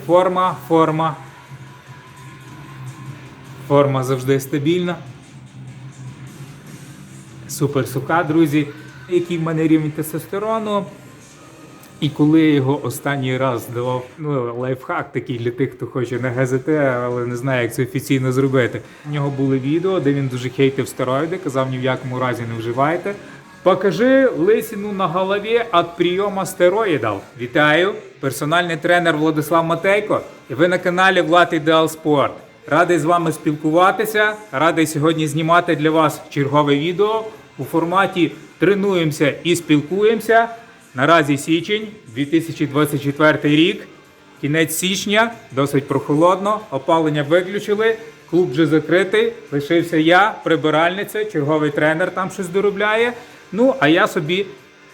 Форма завжди стабільна. Супер суха, друзі. Який в мене рівень тестостерону. І коли я його останній раз давав, лайфхак такий для тих, хто хоче на ГЗТ, але не знає, як це офіційно зробити. У нього були відео, де він дуже хейтив стероїди, казав, ні в якому разі не вживайте. Покажи лисину на голові від прийому стероїдів. Вітаю! Персональний тренер Владислав Матейко. І ви на каналі Влад Ідеал Спорт. Радий з вами спілкуватися, радий сьогодні знімати для вас чергове відео у форматі «Тренуємося і спілкуємося». Наразі січень, 2024 рік, кінець січня, досить прохолодно, опалення виключили, клуб вже закритий, лишився я, прибиральниця, черговий тренер там щось доробляє. Ну, а я собі,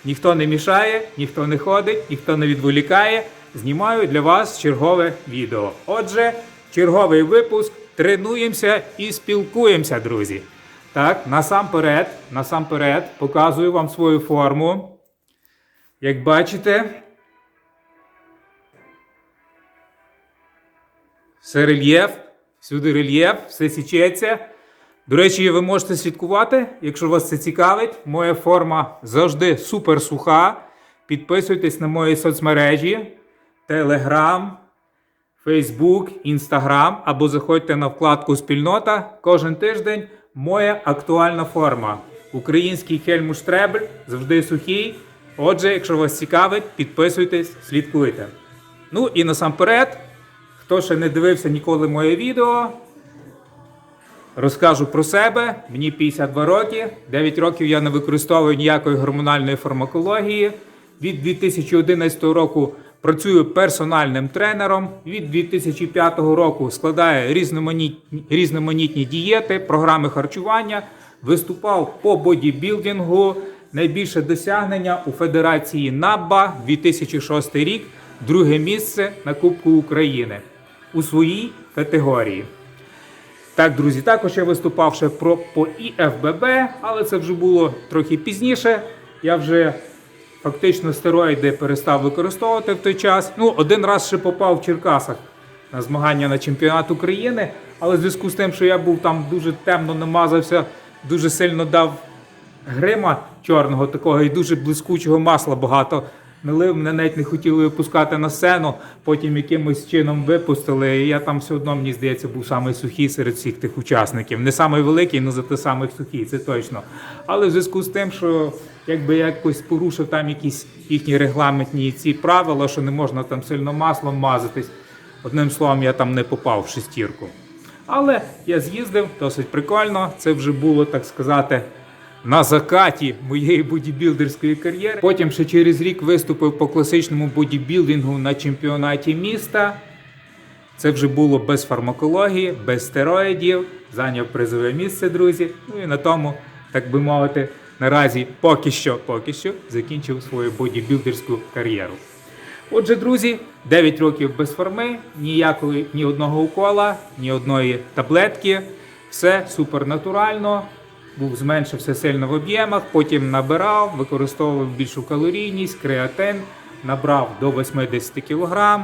ніхто не мішає, ніхто не ходить, ніхто не відволікає, знімаю для вас чергове відео. Отже, черговий випуск, тренуємося і спілкуємося, друзі. Так, насамперед показую вам свою форму. Як бачите, все рельєф, всюди рельєф, все січеться. До речі, ви можете слідкувати, якщо вас це цікавить. Моя форма завжди супер суха. Підписуйтесь на мої соцмережі, Telegram, Facebook, Instagram або заходьте на вкладку «Спільнота». Кожен тиждень моя актуальна форма. Український Хельмут Штребель, завжди сухий. Отже, якщо вас цікавить, підписуйтесь, слідкуйте. Ну і насамперед, хто ще не дивився ніколи моє відео, розкажу про себе. Мені 52 роки, 9 років я не використовую ніякої гормональної фармакології. Від 2011 року працюю персональним тренером. Від 2005 року складаю різноманітні дієти, програми харчування. Виступав по бодібілдингу. Найбільше досягнення у Федерації НАББА 2006 рік, друге місце на Кубку України у своїй категорії. Так, друзі, також я виступав ще по ІФББ, але це вже було трохи пізніше. Я вже фактично стероїди перестав використовувати в той час. Ну, один раз ще попав в Черкасах на змагання на чемпіонат України, але в зв'язку з тим, що я був там дуже темно намазався, дуже сильно дав грима чорного такого і дуже блискучого масла багато налив, мене навіть не хотіли випускати на сцену, потім якимось чином випустили, і я там все одно, мені здається, був самий сухий серед всіх тих учасників. Не самий великий, але зате самий сухий, це точно. Але в зв'язку з тим, що якби я якось порушив там якісь їхні регламентні ці правила, що не можна там сильно маслом мазатись, одним словом, я там не попав в шестірку. Але я з'їздив, досить прикольно, це вже було, так сказати, на закаті моєї бодібілдерської кар'єри. Потім ще через рік виступив по класичному бодібілдингу на чемпіонаті міста. Це вже було без фармакології, без стероїдів. Зайняв призове місце, друзі. Ну і на тому, так би мовити, наразі поки що закінчив свою бодібілдерську кар'єру. Отже, друзі, 9 років без форми, ні одного укола, ні одної таблетки. Все супернатурально. Зменшився сильно в об'ємах, потім набирав, використовував більшу калорійність, креатин, набрав до 80 кг.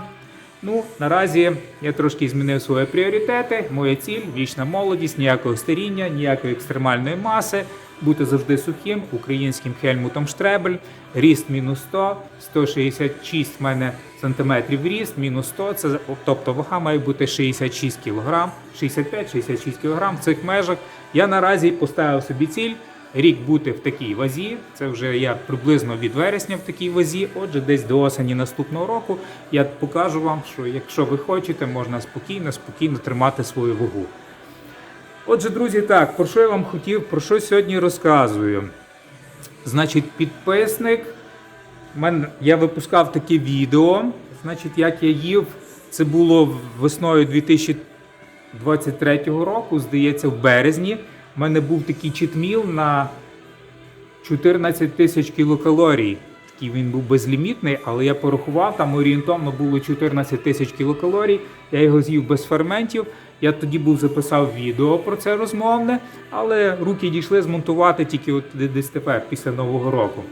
Ну, наразі я трошки змінив свої пріоритети. Моя ціль – вічна молодість, ніякого старіння, ніякої екстремальної маси, бути завжди сухим, українським Хельмутом Штребель, ріст мінус 100, 166 в мене сантиметрів ріст, мінус 100, це, тобто вага має бути 66 кг, 65-66 кг в цих межах. Я наразі поставив собі ціль рік бути в такій вазі, це вже я приблизно від вересня в такій вазі, отже десь до осені наступного року я покажу вам, що якщо ви хочете, можна спокійно тримати свою вагу. Отже, друзі, так, про що я вам хотів, про що сьогодні розказую. Значить, підписник, я випускав таке відео, значить, як я їв, це було весною 2023 року, здається, в березні. У мене був такий читміл на 14 тисяч кілокалорій. Такий він був безлімітний, але я порахував, там орієнтовно було 14 тисяч кілокалорій. Я його з'їв без ферментів. Я тоді записав відео про це розмовне, але руки дійшли змонтувати тільки от десь тепер, після Нового року.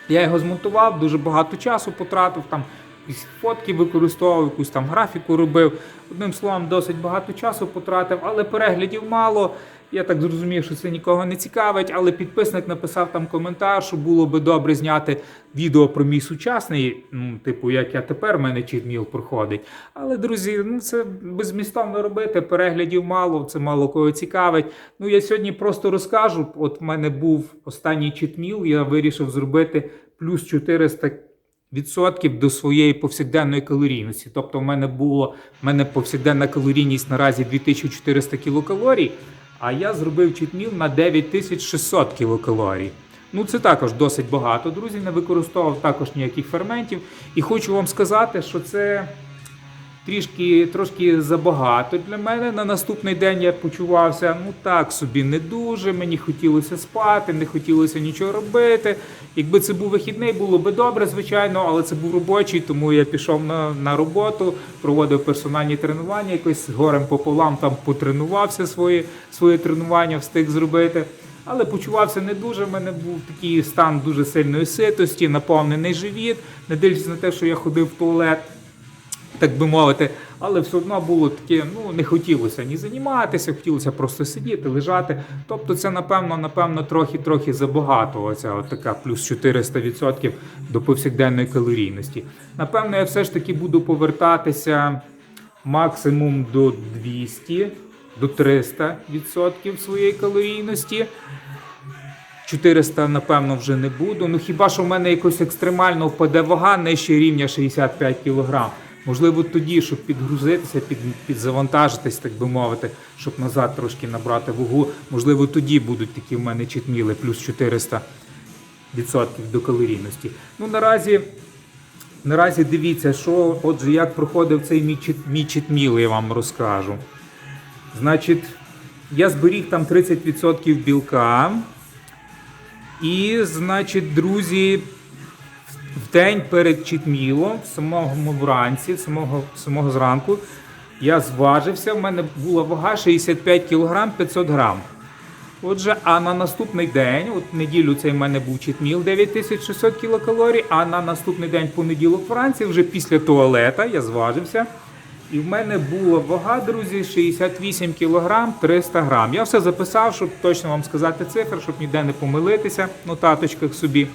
Я його змонтував, дуже багато часу потратив, там якісь фотки використовував, якусь там графіку робив. Одним словом, досить багато часу потратив, але переглядів мало. Я так зрозумів, що це нікого не цікавить, але підписник написав там коментар, що було би добре зняти відео про мій сучасний, типу, як я тепер, в мене читміл проходить. Але, друзі, це беззмістовно робити, переглядів мало, це мало кого цікавить. Я сьогодні просто розкажу, от в мене був останній читміл, я вирішив зробити плюс 400% до своєї повсякденної калорійності. Тобто в мене повсякденна калорійність наразі 2400 кілокалорій, а я зробив читміл на 9600 кілокалорій. Це також досить багато, друзі, не використовував також ніяких ферментів. І хочу вам сказати, що це трошки забагато для мене. На наступний день я почувався, так собі, не дуже, мені хотілося спати, не хотілося нічого робити. Якби це був вихідний, було би добре, звичайно, але це був робочий, тому я пішов на роботу, проводив персональні тренування, якось горем пополам там потренувався, своє тренування встиг зробити. Але почувався не дуже, в мене був такий стан дуже сильної ситості, наповнений живіт, не дивлячись на те, що я ходив в туалет, так би мовити, але все одно було таке, не хотілося ні займатися, хотілося просто сидіти, лежати. Тобто це, напевно, трохи забагато, оця така плюс 400% до повсякденної калорійності. Напевно, я все ж таки буду повертатися максимум до 200, до 300% своєї калорійності. 400, напевно, вже не буду. Хіба що в мене якось екстремально впаде вага нижче рівня 65 кг. Можливо, тоді, щоб підгрузитися, підзавантажитись, так би мовити, щоб назад трошки набрати вагу, можливо, тоді будуть такі в мене читміли, плюс 400% до калорійності. Наразі дивіться, отже, як проходив цей мій читміл, я вам розкажу. Значить, я зберіг там 30% білка. І, значить, друзі, в день перед читмілом, самого зранку, я зважився, в мене була вага 65 кг 500 грам. Отже, а на наступний день, от неділю цей в мене був читміл 9600 кілокалорій, а на наступний день, понеділок вранці, вже після туалета, я зважився. І в мене була вага, друзі, 68 кг 300 грам. Я все записав, щоб точно вам сказати цифри, щоб ніде не помилитися в нотаточках собі.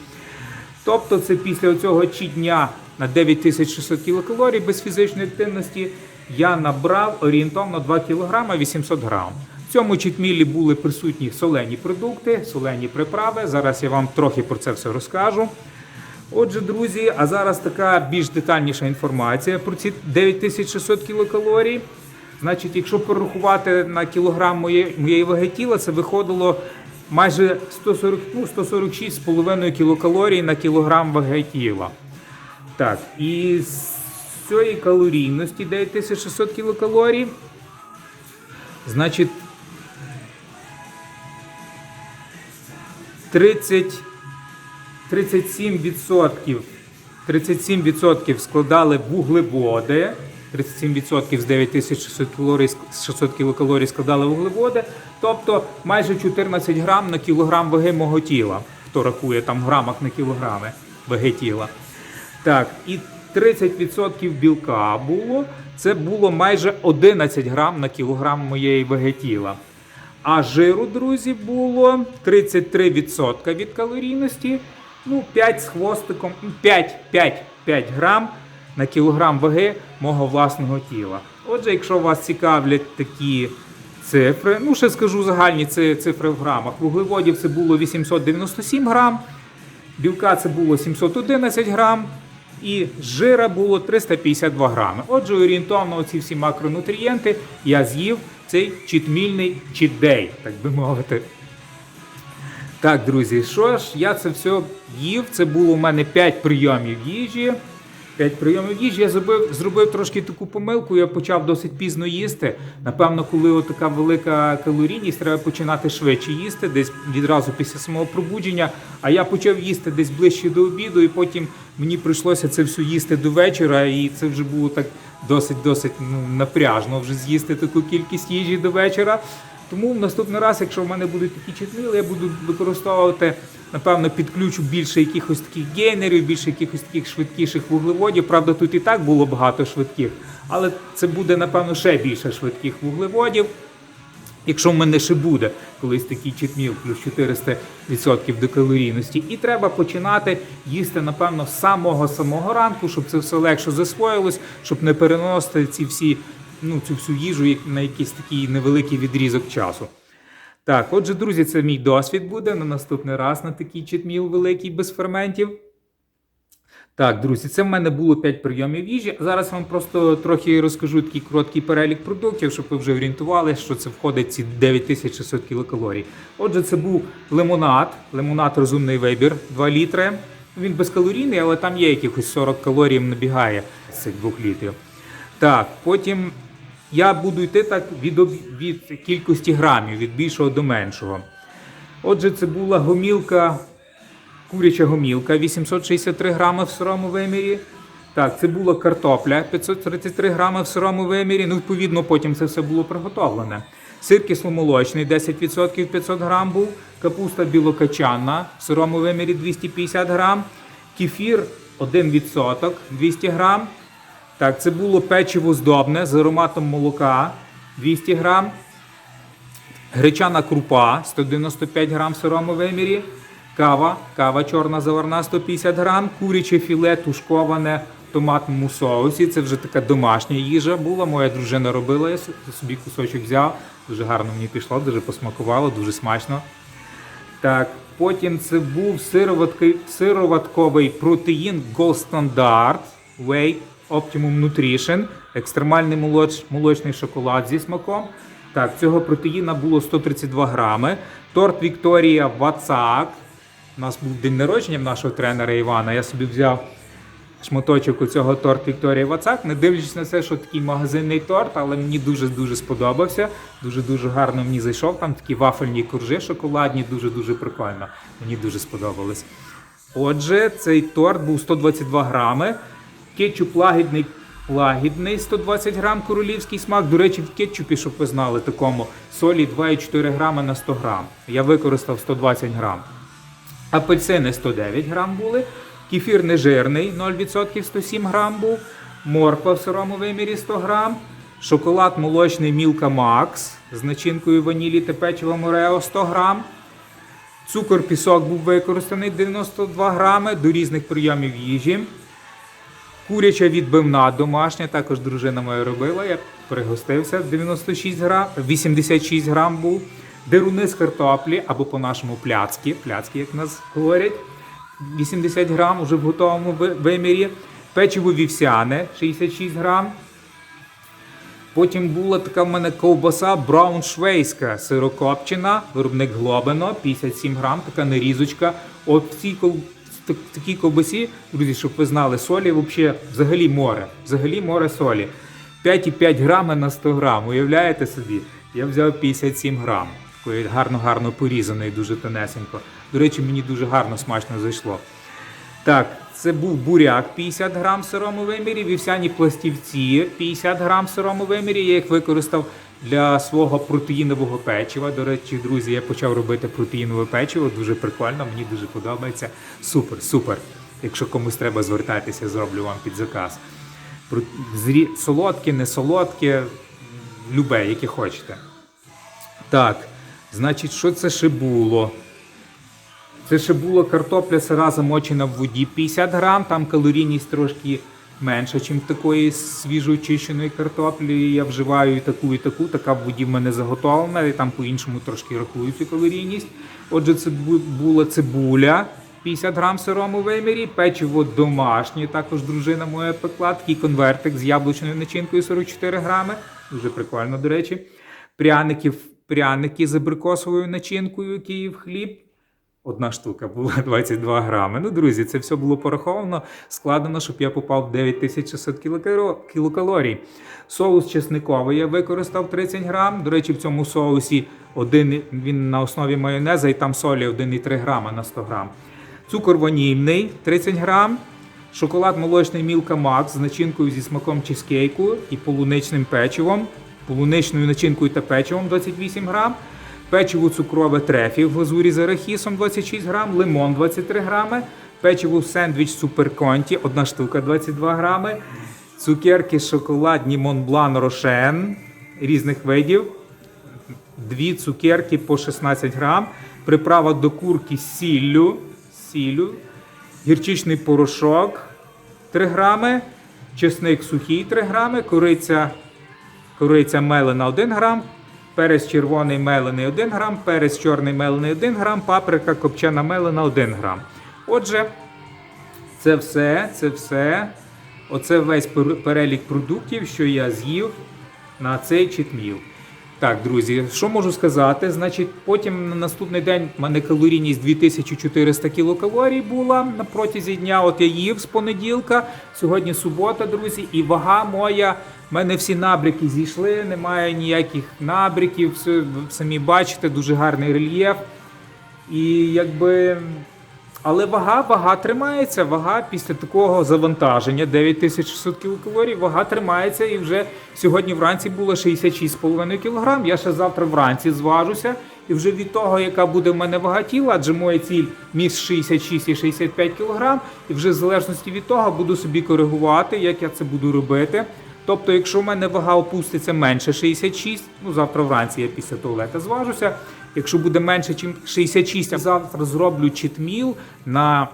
Тобто це після цього читдня на 9600 кілокалорій без фізичної активності я набрав орієнтовно 2 кг 800 грам. В цьому читмілі були присутні солені продукти, солені приправи. Зараз я вам трохи про це все розкажу. Отже, друзі, а зараз така більш детальніша інформація про ці 9600 кілокалорій. Значить, якщо порахувати на кілограм моєї ваги тіла, це виходило майже 146,5 кілокалорій на кілограм ваги тіла. Так, і з цієї калорійності 9600 кілокалорій, значить, 37% складали вуглеводи, 37% з 9600 кілокалорій складали вуглеводи, тобто майже 14 грам на кілограм ваги мого тіла, хто рахує там в грамах на кілограми ваги тіла. Так, і 30% білка було, це було майже 11 грам на кілограм моєї ваги тіла. А жиру, друзі, було 33% від калорійності, 5 з хвостиком, 5 грам на кілограм ваги мого власного тіла. Отже, якщо вас цікавлять такі цифри, ще скажу загальні цифри в грамах. Вуглеводів це було 897 грам, білка це було 711 грам і жира було 352 грами. Отже, орієнтовно ці всі макронутрієнти я з'їв цей читмільний читдей, так би мовити. Так, друзі, що ж, я це все їв, це було у мене 5 прийомів їжі. Я зробив трошки таку помилку, я почав досить пізно їсти. Напевно, коли така велика калорійність, треба починати швидше їсти, десь відразу після самого пробудження. А я почав їсти десь ближче до обіду, і потім мені прийшлося це все їсти до вечора, і це вже було так досить напряжно вже з'їсти таку кількість їжі до вечора. Тому в наступний раз, якщо в мене будуть такі читміли, я буду використовувати, напевно, підключу більше якихось таких гейнерів, більше якихось таких швидкіших вуглеводів. Правда, тут і так було багато швидких, але це буде, напевно, ще більше швидких вуглеводів. Якщо в мене ще буде колись такий читміл плюс 400% до калорійності. І треба починати їсти, напевно, з самого ранку, щоб це все легше засвоїлось, щоб не переносити цю всю їжу на якийсь такий невеликий відрізок часу. Так, отже, друзі, це мій досвід буде на наступний раз на такий читміл великий без ферментів. Так, друзі, це в мене було 5 прийомів їжі. Зараз вам просто трохи розкажу такий короткий перелік продуктів, щоб ви вже орієнтувалися, що це входить ці 9600 кілокалорій. Отже, це був лимонад «Розумний вибір», 2 літри. Він безкалорійний, але там є якихось 40 калорій, набігає з цих 2 літрів. Так, потім я буду йти так від кількості грамів, від більшого до меншого. Отже, це була куряча гомілка, 863 грами в сирому вимірі. Так, це була картопля, 533 грами в сирому вимірі. Ну, відповідно, потім це все було приготовлене. Сир кисломолочний, 10% 500 грам був. Капуста білокачанна в сирому вимірі 250 грам. Кефір 1%, 200 грам. Так, це було печиво здобне з ароматом молока, 200 грам. Гречана крупа, 195 грам в сирому вимірі. Кава чорна заварна, 150 грам. Куряче філе тушковане в томатному соусі. Це вже така домашня їжа була. Моя дружина робила, я собі кусочок взяв. Дуже гарно мені пішло, дуже посмакувало, дуже смачно. Так, потім це був сироватковий протеїн Gold Standard Whey Optimum Nutrition, екстремальний молочний шоколад зі смаком. Так, цього протеїна було 132 грами. Торт Вікторія Вацак. У нас був день народження в нашого тренера Івана. Я собі взяв шматочок у цього торт Вікторія Вацак. Не дивлячись на це, що такий магазинний торт, але мені дуже-дуже сподобався. Дуже-дуже гарно мені зайшов. Там такі вафельні коржі шоколадні, дуже-дуже прикольно. Мені дуже сподобалось. Отже, цей торт був 122 грами. Кетчуп лагідний 120 грам, королівський смак. До речі, в кетчупі, щоб ви знали, такому солі 2,4 грами на 100 грам. Я використав 120 грам. Апельсини 109 грам були. Кефір нежирний 0%, 107 грам був. Морква в сирому вимірі 100 грам. Шоколад молочний Milka Max з начинкою ванілі та печивом Орео 100 грам. Цукор-пісок був використаний 92 грами до різних прийомів їжі. Куряча відбивна домашня, також дружина моя робила, я пригостився, 86 грам був. Деруни з картоплі, або по-нашому пляцки, як нас говорять, 80 грам, уже в готовому вимірі. Печиво вівсяне, 66 грам. Потім була така в мене ковбаса брауншвейська, сирокопчена, виробник Глобино, 57 грам, така нарізочка. От в цій такій ковбасі, друзі, щоб ви знали, солі взагалі море солі. 5,5 грами на 100 грам, уявляєте собі? Я взяв 57 грам, такої гарно порізаної, дуже тонесенько. До речі, мені дуже гарно, смачно зайшло. Так, це був буряк 50 грам в сирому вимірі, вівсяні пластівці 50 грам в сирому вимірі. Я їх використав для свого протеїнового печива. До речі, друзі, я почав робити протеїнове печиво, дуже прикольно, мені дуже подобається. Супер. Якщо комусь треба звертатися, зроблю вам під заказ. Солодке, не солодке, любе, яке хочете. Так, значить, що це ще було? Це ще була картопля сира замочена в воді 50 грам, там калорійність трошки менша, ніж в такої свіжоочищеної картоплі. Я вживаю і таку, така в воді в мене заготовлена, і там по-іншому трошки рахую цю калорійність. Отже, це була цибуля 50 грам в сирому вимірі, печиво домашнє, також дружина моя пекла, такий конвертик з яблучною начинкою 44 грами, дуже прикольно, до речі. Пряники з абрикосовою начинкою, Київ хліб. Одна штука була 22 грами. Ну, друзі, це все було пораховано, складено, щоб я попав в 9600 кілокалорій. Соус чесниковий я використав 30 грам. До речі, в цьому соусі він на основі майонеза і там солі 1,3 грама на 100 грам. Цукор ванільний 30 грам. Шоколад молочний Milka Max з начинкою зі смаком чизкейку і полуничним печивом. полуничною начинкою та печивом 28 грам, печиво цукрове трефі в глазурі з арахісом 26 грам, лимон 23 грами, печиво сендвіч Супер Конті 1 штука 22 грами, цукерки шоколадні Монблан Рошен різних видів, 2 цукерки по 16 грам, приправа до курки з сіллю, гірчичний порошок 3 грами, чесник сухий 3 грами, кориця мелена 1 грам, перець червоний мелений 1 грам, перець чорний мелений 1 грам, паприка копчена мелена 1 грам. Отже, це все. Оце весь перелік продуктів, що я з'їв на цей читміл. Так, друзі, що можу сказати? Значить, потім на наступний день в мене калорійність 2400 кілокалорій була на протязі дня. От я їв з понеділка, сьогодні субота, друзі, і вага моя, в мене всі набряки зійшли, немає ніяких набряків, все, самі бачите, дуже гарний рельєф. І якби... Але вага тримається, вага після такого завантаження 9600 кілокалорій, вага тримається і вже сьогодні вранці було 66,5 кг. Я ще завтра вранці зважуся і вже від того, яка буде в мене вага тіла, адже моя ціль між 66 і 65 кг, і вже в залежності від того буду собі коригувати, як я це буду робити. Тобто, якщо в мене вага опуститься менше 66, ну завтра вранці я після туалета зважуся, якщо буде менше, ніж 66, я завтра зроблю читміл на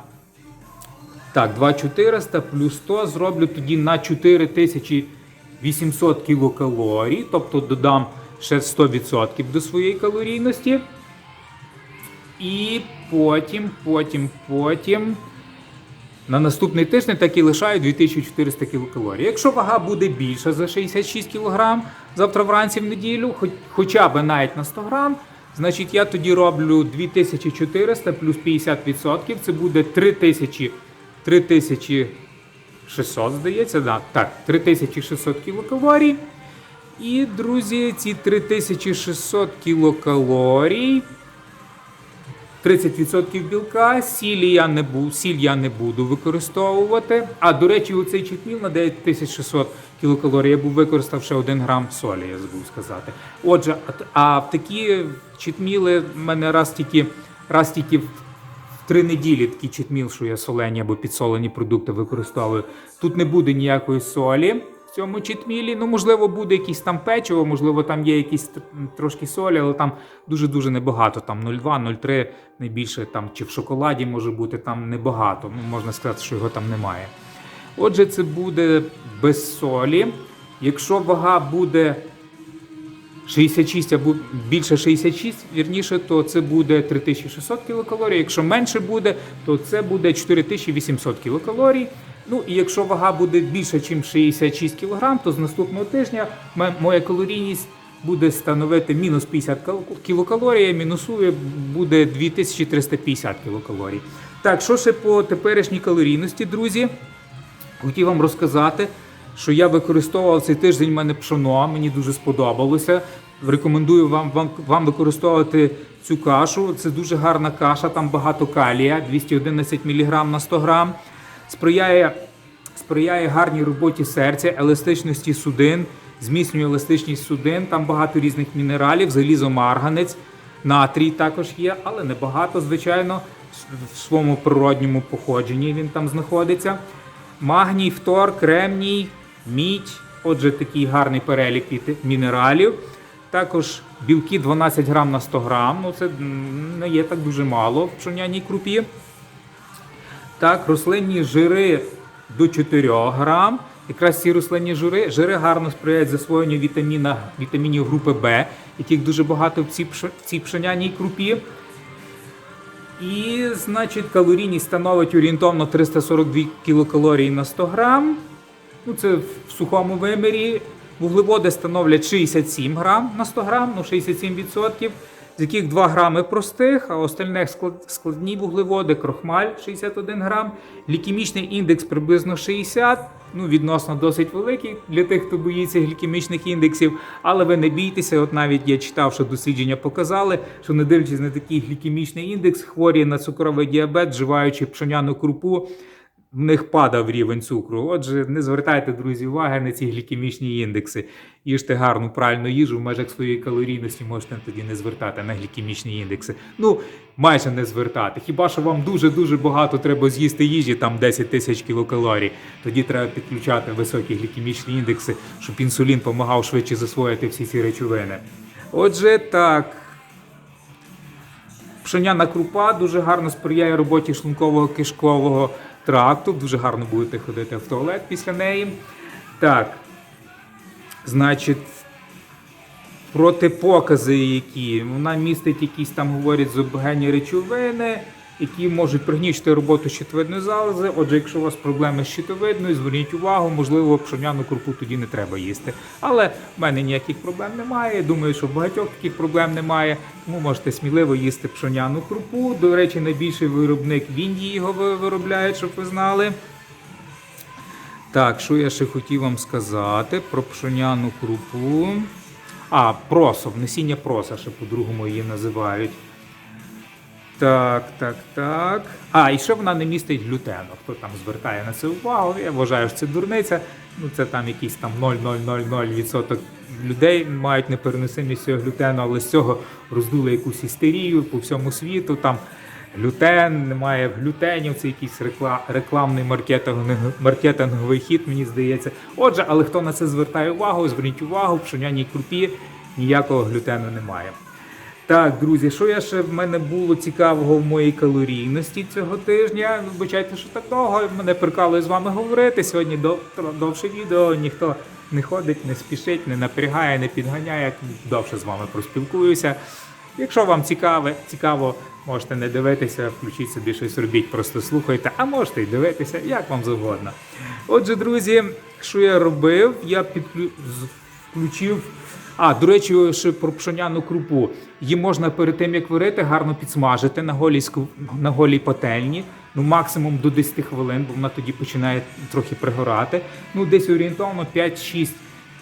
2400 плюс 100, зроблю тоді на 4800 кілокалорій, тобто додам ще 100% до своєї калорійності. І потім на наступний тиждень так і лишаю 2400 кілокалорій. Якщо вага буде більша за 66 кг завтра вранці в неділю, хоча б навіть на 100 грам, значить я тоді роблю 2400 плюс 50%, це буде 3600, здається, да, так, 3600 кілокалорій. І, друзі, ці 3600 кілокалорій, 30% білка, сіль я не буду використовувати. А, до речі, оцей читміл на 9600 кілокалорій я був використав ще 1 грам солі, я забув сказати. Отже, а в такі читміли в мене раз тільки в 3 неділі такий читміл, що я солені або підсолені продукти використовую. Тут не буде ніякої солі в цьому читмілі. Ну, можливо, буде якийсь там печиво, можливо, там є якісь трошки солі, але там дуже-дуже небагато, там 0,2, 0,3, найбільше, там, чи в шоколаді може бути, там небагато, ну, можна сказати, що його там немає. Отже, це буде без солі. Якщо вага буде 66 або більше 66, вірніше, то це буде 3600 кілокалорій. Якщо менше буде, то це буде 4800 кілокалорій. Ну і якщо вага буде більше, ніж 66 кг, то з наступного тижня моя калорійність буде становити мінус 50 кілокалорій, мінусує буде 2350 кілокалорій. Так, що ще по теперішній калорійності, друзі? Хотів вам розказати, що я використовував цей тиждень в мене пшоно, мені дуже сподобалося. Рекомендую вам використовувати цю кашу. Це дуже гарна каша, там багато калія, 211 мг на 100 грам. Сприяє гарній роботі серця, еластичності судин, зміцнює еластичність судин, там багато різних мінералів, залізо, марганець, натрій також є, але небагато, звичайно, в своєму природньому походженні він там знаходиться. Магній, фтор, кремній, мідь, отже, такий гарний перелік мінералів. Також білки 12 грам на 100 грам, ну це не є так дуже мало в пшоняній крупі. Так, рослинні жири до 4 грам. Якраз ці рослинні жири гарно сприяють засвоєнню вітамінів групи В, яких дуже багато в цій пшоняній крупі. І, значить, калорійність становить орієнтовно 342 кілокалорії на 100 грам. Ну, це в сухому вимірі. Вуглеводи становлять 67 грам на 100 грам, ну 67%, з яких 2 грами простих, а остальних складні вуглеводи, крохмаль 61 грам, глікемічний індекс приблизно 60, ну відносно досить великий для тих, хто боїться глікемічних індексів, але ви не бійтеся, от навіть я читав, що дослідження показали, що не дивлячись на такий глікемічний індекс, хворі на цукровий діабет, вживаючи пшоняну крупу, в них падав рівень цукру. Отже, не звертайте, друзі, уваги на ці глікемічні індекси. Їжте гарну, правильну їжу, в межах своєї калорійності можете тоді не звертати на глікемічні індекси. Ну, майже не звертати. Хіба що вам дуже-дуже багато треба з'їсти їжі, там 10 тисяч кілокалорій. Тоді треба підключати високі глікемічні індекси, щоб інсулін допомагав швидше засвоїти всі ці речовини. Отже, так. Пшеняна крупа дуже гарно сприяє роботі шлунково-кишкового тракту. Дуже гарно будете ходити в туалет після неї. Так, значить, протипокази які. Вона містить якісь там, говорять, зобогенні речовини, які можуть пригнічити роботу щитовидної залози. Отже, якщо у вас проблеми з щитовидною, зверніть увагу, можливо, пшеняну крупу тоді не треба їсти. Але в мене ніяких проблем немає. Думаю, що в багатьох таких проблем немає. Тому можете сміливо їсти пшеняну крупу. До речі, найбільший виробник в Індії його виробляє, щоб ви знали. Так, що я ще хотів вам сказати про пшеняну крупу. Просо, насіння проса, ще по-другому її називають. Так. І ще вона не містить глютену. Хто там звертає на це увагу, я вважаю, що це дурниця. Ну, це там якийсь там 0,000% людей мають непереносимість цього глютену, але з цього роздули якусь істерію по всьому світу. Там глютен, немає глютенів, це якийсь рекламний маркетинговий хід, мені здається. Отже, але хто на це звертає увагу, зверніть увагу, в пшеняній крупі ніякого глютену немає. Так, друзі, що я ще в мене було цікавого в моїй калорійності цього тижня? Вибачайте, що так довго, мене прикалує з вами говорити. Сьогодні довше відео, ніхто не ходить, не спішить, не напрягає, не підганяє, довше з вами проспілкуюся. Якщо вам цікаво, можете не дивитися, включіть собі щось, робіть, просто слухайте, а можете й дивитися, як вам завгодно. Отже, друзі, що я робив? Я включив... До речі, ще про пшеняну крупу. Її можна перед тим, як варити, гарно підсмажити на голій пательні. Ну, максимум до 10 хвилин, бо вона тоді починає трохи пригорати. Ну, десь орієнтовно 5-6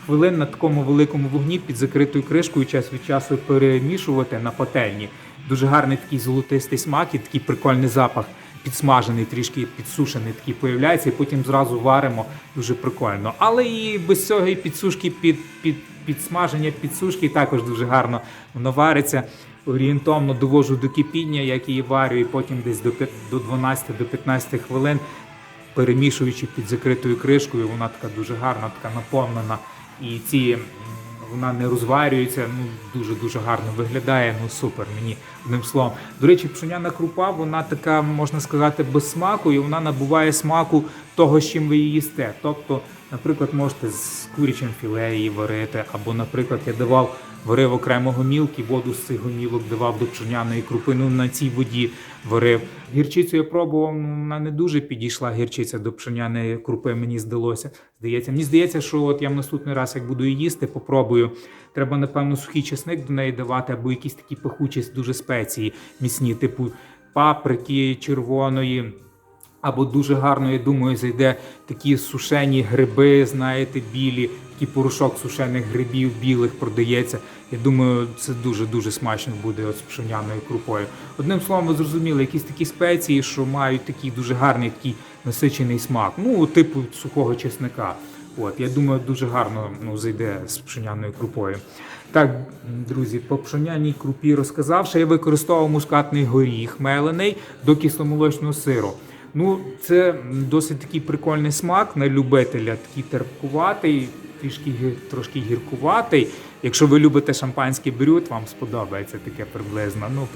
хвилин на такому великому вогні під закритою кришкою час від часу перемішувати на пательні. Дуже гарний такий золотистий смак і такий прикольний запах. Підсмажений, трішки підсушений такий появляється, і потім зразу варимо, дуже прикольно. Але і без цього і підсушки, підсмаження, підсушки також дуже гарно воно вариться. Орієнтовно довожу до кипіння, як її варю, і потім десь до 12-15 хвилин, перемішуючи під закритою кришкою, вона така дуже гарна, така наповнена. І вона не розварюється, дуже-дуже гарно виглядає, супер, мені одним словом. До речі, пшеняна крупа, вона така, можна сказати, без смаку, і вона набуває смаку того, з чим ви її їсте. Тобто, наприклад, можете з курячим філе її варити, або, наприклад, я варив окремо гомілки, воду з цих гомілок давав до пшеняної крупи, на цій воді варив. Гірчицю я пробував, вона не дуже підійшла, гірчиця до пшеняної крупи, мені здається. Мені здається, що от я в наступний раз, як буду її їсти, попробую. Треба, напевно, сухий чесник до неї давати, або якісь такі пахучі дуже спеції міцні, типу паприки червоної. Або дуже гарно, я думаю, зайде такі сушені гриби, знаєте, білі, такий порошок сушених грибів білих продається. Я думаю, це дуже-дуже смачно буде з пшеняною крупою. Одним словом, ви зрозуміли, якісь такі спеції, що мають такий дуже гарний, такий насичений смак. Типу сухого чесника. Я думаю, дуже гарно зайде з пшеняною крупою. Так, друзі, по пшеняній крупі розказав, що я використовував мускатний горіх мелений до кисломолочного сиру. Це досить такий прикольний смак на любителя, такий терпкуватий, трошки гіркуватий. Якщо ви любите шампанський брют, вам сподобається таке приблизно,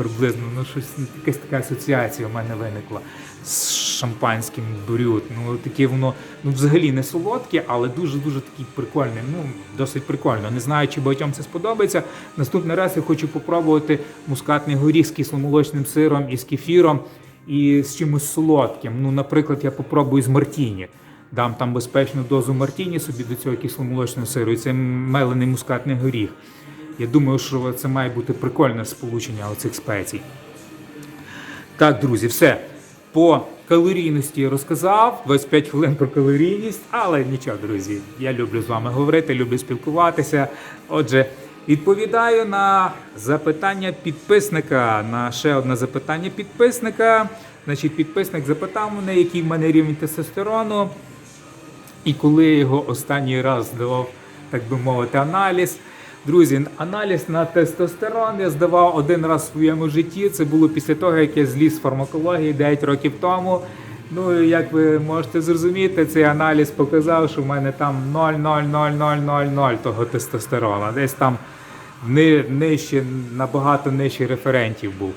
якась така асоціація у мене виникла з шампанським брют. Таке воно, взагалі не солодке, але дуже-дуже такий прикольний, досить прикольно. Не знаю, чи багатьом це сподобається. Наступний раз я хочу попробувати мускатний горіх з кисломолочним сиром і з кефіром. І з чимось солодким. Наприклад, я попробую з мартіні. Дам там безпечну дозу мартіні собі до цього кисломолочного сиру. І це мелений мускатний горіх. Я думаю, що це має бути прикольне сполучення оцих спецій. Так, друзі, все. По калорійності розказав. 25 хвилин про калорійність. Але нічого, друзі. Я люблю з вами говорити, люблю спілкуватися. Отже, відповідаю на запитання підписника, на ще одне запитання підписника. Значить, підписник запитав мене, який в мене рівень тестостерону. І коли я його останній раз здавав, так би мовити, аналіз. Друзі, аналіз на тестостерон я здавав один раз в своєму житті. Це було після того, як я зліз з фармакології 9 років тому. Ну, як ви можете зрозуміти, цей аналіз показав, що в мене там 0,00000 того тестостерона. Десь там нижче, набагато нижче референтів був.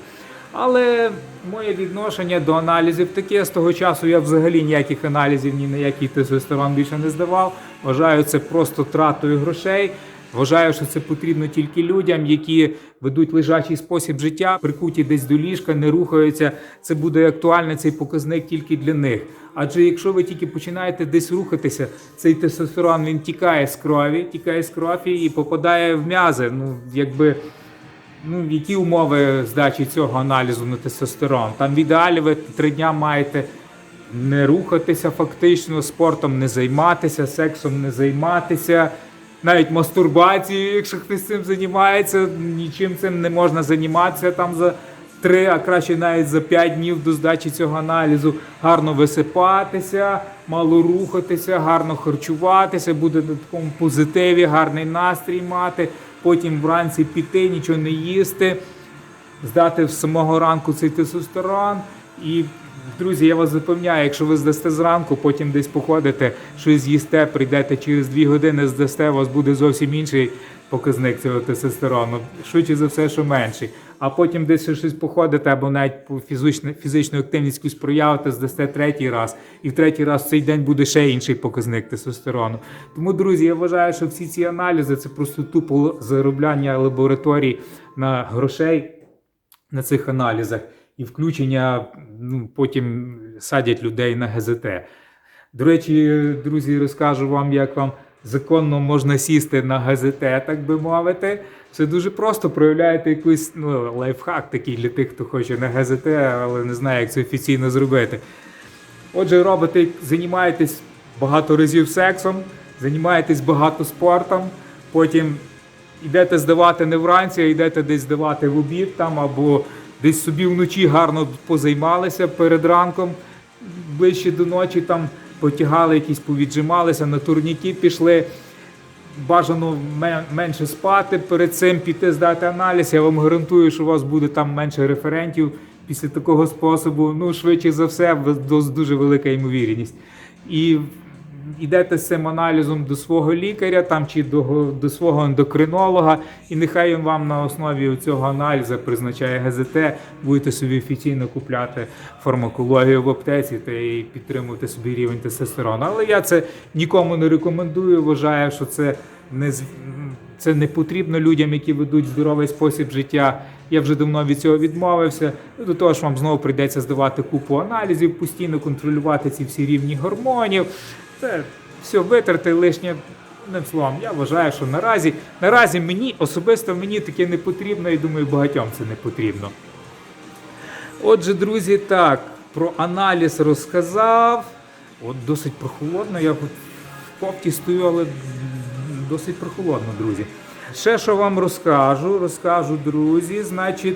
Але моє відношення до аналізів таке, з того часу я взагалі ніяких аналізів, ні на який тестостерон більше не здавав. Вважаю це просто тратою грошей. Вважаю, що це потрібно тільки людям, які ведуть лежачий спосіб життя, прикуті десь до ліжка, не рухаються. Це буде актуальний цей показник тільки для них. Адже якщо ви тільки починаєте десь рухатися, цей тестостерон, він тікає з крові і попадає в м'язи. Які умови здачі цього аналізу на тестостерон? Там в ідеалі ви 3 дня маєте не рухатися фактично, спортом не займатися, сексом не займатися, навіть мастурбацією, якщо хтось цим займається, нічим цим не можна займатися там за 3, а краще навіть за 5 днів до здачі цього аналізу. Гарно висипатися, мало рухатися, гарно харчуватися, буде на такому позитиві, гарний настрій мати, потім вранці піти, нічого не їсти, здати з самого ранку цей тестостерон. І, друзі, я вас запевняю, якщо ви здасте зранку, потім десь походите, щось з'їсте, прийдете через 2 години, здасте, у вас буде зовсім інший показник цього тестостерону. Швидше за все, що менший. А потім десь щось походите, або навіть фізичну активність якусь проявите, здасте 3-й раз. І в 3-й раз в цей день буде ще інший показник тестостерону. Тому, друзі, я вважаю, що всі ці аналізи – це просто тупо заробляння лабораторій на грошей на цих аналізах. І включення, потім садять людей на ГЗТ. До речі, друзі, розкажу вам, як вам законно можна сісти на ГЗТ, так би мовити. Це дуже просто, проявляєте якийсь лайфхак такий для тих, хто хоче на ГЗТ, але не знає, як це офіційно зробити. Отже, займаєтесь багато разів сексом, займаєтесь багато спортом, потім йдете здавати не вранці, а йдете десь здавати в обід там, або десь собі вночі гарно позаймалися перед ранком, ближче до ночі там потягали якісь, повіджималися, на турніки пішли. Бажано менше спати, перед цим піти здати аналіз. Я вам гарантую, що у вас буде там менше референтів після такого способу. Швидше за все, дуже велика ймовірність. І йдете з цим аналізом до свого лікаря там, чи до свого ендокринолога, і нехай він вам на основі цього аналізу призначає ГЗТ, будете собі офіційно купляти фармакологію в аптеці та і підтримувати собі рівень тестостерону. Але я це нікому не рекомендую, вважаю, що це не потрібно людям, які ведуть здоровий спосіб життя. Я вже давно від цього відмовився. До того ж, вам знову прийдеться здавати купу аналізів, постійно контролювати ці всі рівні гормонів. Це все витрати лишнє. Одним словом, я вважаю, що наразі особисто мені таке не потрібно, і думаю, багатьом це не потрібно. Отже, друзі, так, про аналіз розказав. Досить прохолодно, я в кофті стою, але досить прохолодно, друзі. Ще що вам розкажу, друзі, значить,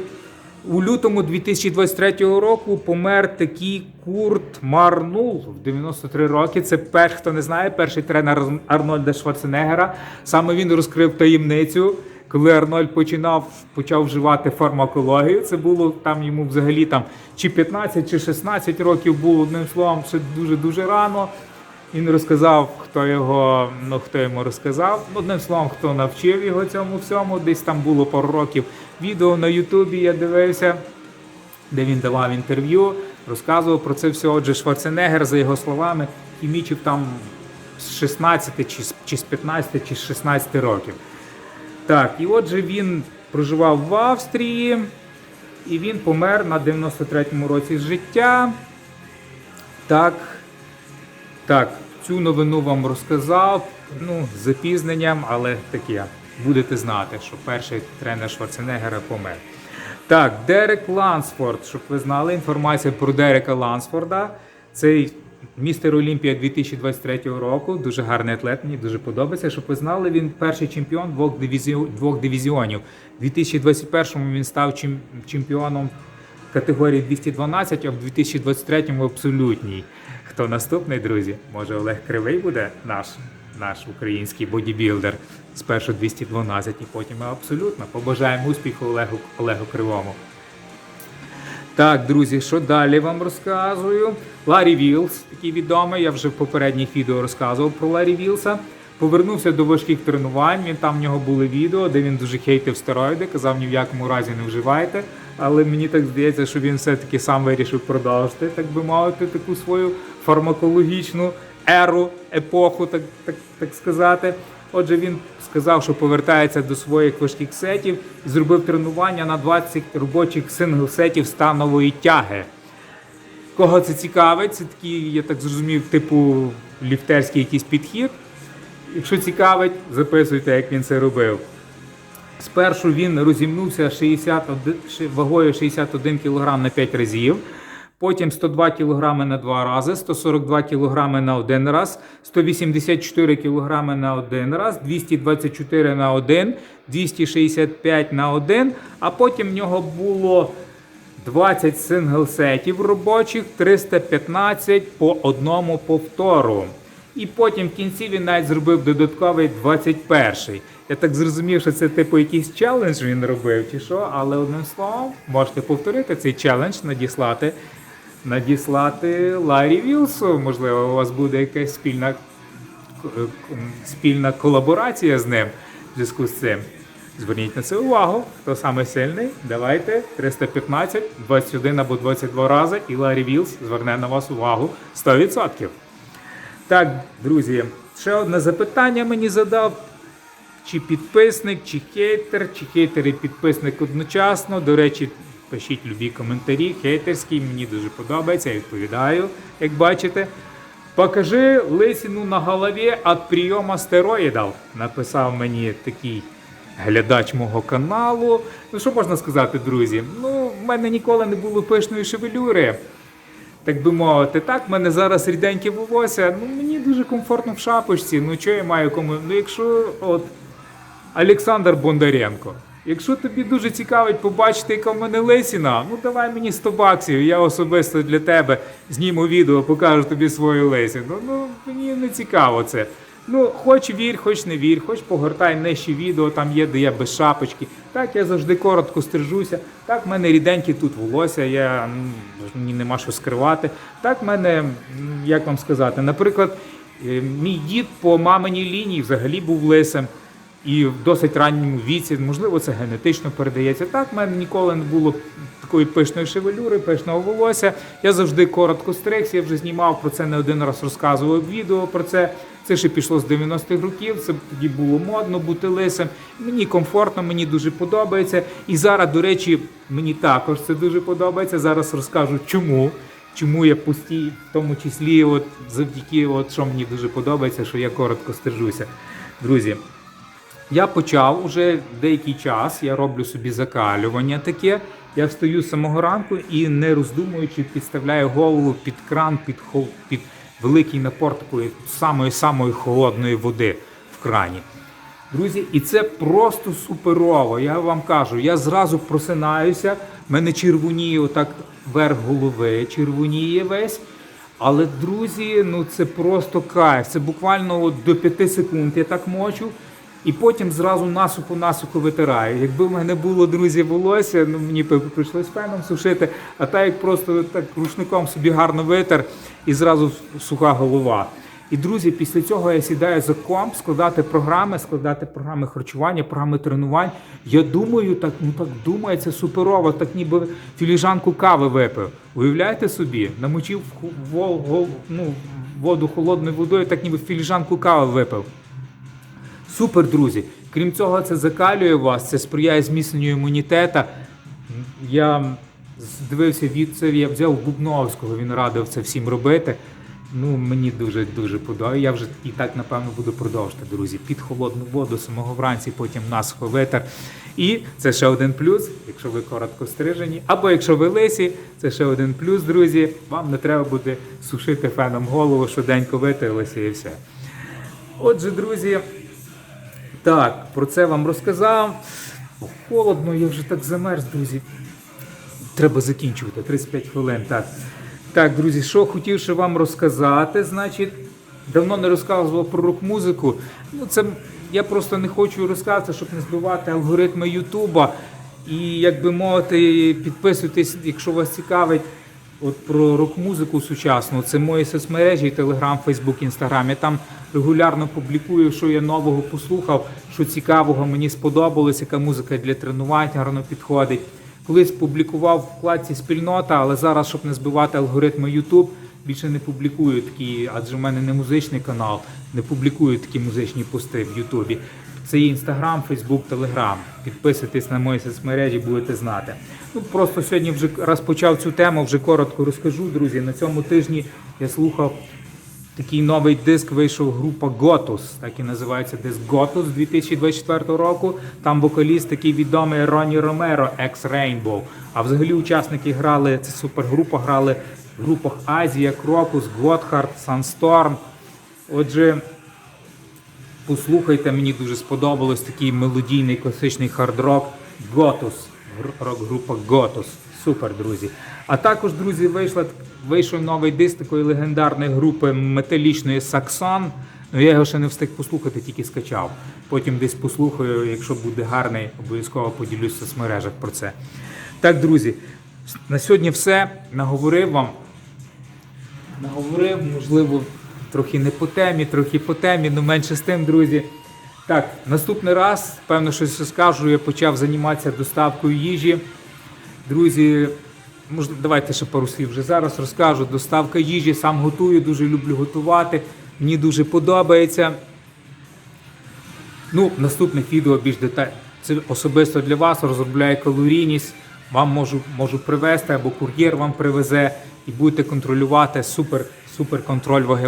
у лютому 2023 року помер такий Курт Марнул в 93 роки. Це, хто не знає, перший тренер Арнольда Шварценеггера. Саме він розкрив таємницю, коли Арнольд почав вживати фармакологію. Це було йому взагалі чи 15, чи 16 років було, одним словом, це дуже-дуже рано. Він розказав, хто йому розказав. Одним словом, хто навчив його цьому всьому. Десь там було пару років відео на Ютубі, я дивився, де він давав інтерв'ю, розказував про це все. Отже, Шварценеггер, за його словами, хімічив там з 16, чи з 15, чи з 16 років. Так, і отже, він проживав в Австрії, і він помер на 93-му році життя. Так, цю новину вам розказав, з запізненням, але таке, будете знати, що перший тренер Шварценеггера помер. Так, Дерек Лансфорд, щоб ви знали, інформація про Дерека Лансфорда. Цей містер Олімпія 2023 року, дуже гарний атлет, мені дуже подобається. Щоб ви знали, він перший чемпіон двох дивізіонів. У 2021-му він став чемпіоном категорії 212, а в 2023 абсолютній. Хто наступний, друзі? Може Олег Кривий буде наш український бодібілдер спершу 212 і потім абсолютно. Побажаємо успіху Олегу Кривому. Так, друзі, що далі вам розказую? Ларі Вілс, такий відомий, я вже в попередніх відео розказував про Ларі Вілса. Повернувся до важких тренувань, там в нього були відео, де він дуже хейтив стероїди, казав, ні в якому разі не вживайте. Але мені так здається, що він все-таки сам вирішив продовжити, так би мовити, таку свою фармакологічну еру, епоху, так сказати. Отже, він сказав, що повертається до своїх важких сетів і зробив тренування на 20 робочих сингл-сетів станової тяги. Кого це цікавить? Це такий, я так зрозумів, типу ліфтерський якийсь підхід. Якщо цікавить, записуйте, як він це робив. Спершу він розімнувся вагою 61 кг на 5 разів, потім 102 кг на 2 рази, 142 кг на 1 раз, 184 кг на 1 раз, 224 на 1, 265 на 1, а потім в нього було 20 сингл-сетів робочих, 315 по одному повтору. І потім в кінці він навіть зробив додатковий 21-й. Я так зрозумів, що це типу якийсь челендж він робив, чи що, але одним словом, можете повторити цей челендж, надіслати Ларі Вілсу. Можливо, у вас буде якась спільна колаборація з ним в зв'язку з цим. Зверніть на це увагу, хто саме сильний, давайте 315, 21 або 22 рази, і Ларі Вілс зверне на вас увагу 100%. Так, друзі, ще одне запитання мені задав. Чи підписник, чи хейтер і підписник одночасно. До речі, пишіть любі коментарі, хейтерські, мені дуже подобається, я відповідаю, як бачите. Покажи лисину на голові від прийому стероїдів, написав мені такий глядач мого каналу. Ну, що можна сказати, друзі? Ну, в мене ніколи не було пишної шевелюри. Так би мовити, так, в мене зараз ріденьке волосся, ну, мені дуже комфортно в шапочці, ну, що я маю кому, ну, якщо, от, Олександр Бондаренко, якщо тобі дуже цікавить побачити, яка в мене лисина, ну, давай мені 100 баксів, я особисто для тебе зніму відео, покажу тобі свою лисину, ну, мені не цікаво це. Ну, хоч вір, хоч не вір, хоч погортай нижче відео, там є, де я без шапочки. Так, я завжди коротко стрижуся. Так, в мене ріденькі тут волосся, мені нема що скривати. Так, в мене, як вам сказати, наприклад, мій дід по маминій лінії взагалі був лисим. І в досить ранньому віці, можливо, це генетично передається. Так, в мене ніколи не було такої пишної шевелюри, пишного волосся. Я завжди коротко стригся, я вже знімав про це, не один раз розказував відео про це. Це ще пішло з 90-х років, це тоді було модно бути лисим. Мені комфортно, мені дуже подобається. І зараз, до речі, мені також це дуже подобається. Зараз розкажу, чому я постій, в тому числі, от, завдяки, от, що мені дуже подобається, що я коротко стрижуся. Друзі, я почав уже деякий час, я роблю собі закалювання таке. Я встаю з самого ранку і, не роздумуючи, підставляю голову під кран, під великий напор такої самої холодної води в крані. Друзі, і це просто суперово, я вам кажу. Я зразу просинаюся, в мене червоніє отак верх голови, червоніє весь. Але, друзі, ну це просто кайф, це буквально от до 5 секунд я так мочу. І потім зразу насухо витираю. Якби в мене було, друзі, волосся, ну мені прийшлось феном сушити, а так як просто так рушником собі гарно витер і зразу суха голова. І, друзі, після цього я сідаю за комп, складати програми харчування, програми тренувань. Я думаю, думаю, це суперово, так ніби філіжанку кави випив. Уявляєте собі, намочив воду холодною водою, так ніби філіжанку кави випив. Супер, друзі. Крім цього, це закалює вас, це сприяє зміцненню імунітету. Я дивився я взяв Бубновського, він радив це всім робити. Ну, мені дуже подобається. Я вже і так, напевно, буду продовжувати, друзі. Під холодну воду самого вранці, потім насухо витер. І це ще один плюс, якщо ви коротко стрижені. Або якщо ви лисі, це ще один плюс, друзі. Вам не треба буде сушити феном голову, швиденько витерлися і все. Отже, друзі, так, про це вам розказав. Холодно, я вже так замерз, друзі. Треба закінчувати, 35 хвилин, так. Так, друзі, що хотів ще вам розказати, значить, давно не розказував про рок-музику. Ну, це я просто не хочу розказати, щоб не збивати алгоритми Ютуба. І, як би мовити, підписуйтесь, якщо вас цікавить, от про рок-музику сучасну. Це мої соцмережі, Телеграм, Фейсбук, Інстаграм. Я там регулярно публікую, що я нового послухав, що цікавого мені сподобалось, яка музика для тренувань гарно підходить. Колись публікував в вкладці «Спільнота», але зараз, щоб не збивати алгоритми YouTube, більше не публікую такі, адже в мене не музичний канал, не публікую такі музичні пости в Ютубі. Це є Інстаграм, Фейсбук, Телеграм. Підписуйтесь на мої соцмережі, будете знати. Ну, просто сьогодні вже раз почав цю тему, вже коротко розкажу, друзі. На цьому тижні я слухав такий новий диск, вийшов група Gotus, так і називається диск Gotus 2024 року. Там вокаліст такий відомий Ронні Ромеро, екс-Rainbow. А взагалі учасники грали, це супергрупа, грали в групах Азія, Крокус, Готхард, Sunstorm. Отже, послухайте, мені дуже сподобалось такий мелодійний класичний хард-рок Gotus, рок-група Gotus. Супер, друзі. А також, друзі, вийшов новий диск такої легендарної групи металічної Saxon. Ну, я його ще не встиг послухати, тільки скачав. Потім десь послухаю, якщо буде гарний, обов'язково поділюсь в соцмережах про це. Так, друзі, на сьогодні все. Наговорив вам. Можливо, трохи не по темі, трохи по темі, але менше з тим, друзі. Так, наступний раз, певно, щось скажу, я почав займатися доставкою їжі. Друзі, давайте ще пару слів вже зараз розкажу. Доставка їжі, сам готую, дуже люблю готувати, мені дуже подобається. Ну, в наступних відео більш детально. Це особисто для вас, розробляю калорійність, вам можу привезти, або кур'єр вам привезе, і будете контролювати, супер контроль ваги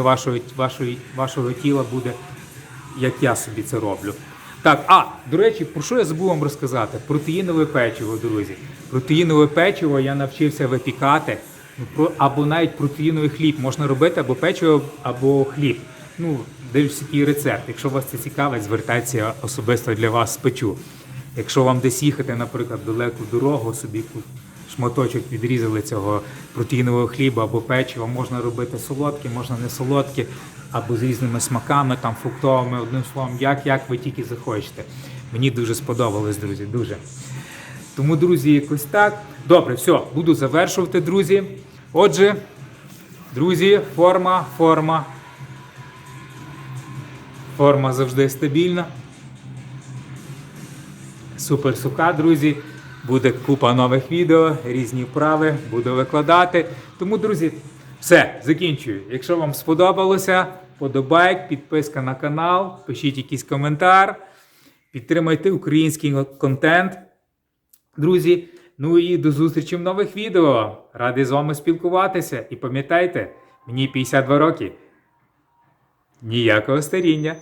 вашого тіла буде, як я собі це роблю. Так, до речі, про що я забув вам розказати? Протеїнове печиво, друзі. Протеїнове печиво я навчився випікати, або навіть протеїновий хліб. Можна робити або печиво, або хліб. Ну, дивлюсь, який рецепт. Якщо вас це цікавить, звертайтеся, я особисто для вас спечу. Якщо вам десь їхати, наприклад, далеку дорогу, собі шматочок відрізали цього протеїнового хліба або печива, можна робити солодкі, можна не солодкі, або з різними смаками, там, фруктовими, одним словом, як ви тільки захочете. Мені дуже сподобалось, друзі, дуже. Тому, друзі, якось так. Добре, все, буду завершувати, друзі. Отже, друзі, форма завжди стабільна. Супер суха, друзі. Буде купа нових відео, різні вправи, буду викладати. Тому, друзі, все, закінчую. Якщо вам сподобалося, подобайк, підписка на канал, пишіть якийсь коментар, підтримайте український контент, друзі. Ну і до зустрічі в нових відео. Радий з вами спілкуватися. І пам'ятайте, мені 52 роки. Ніякого старіння.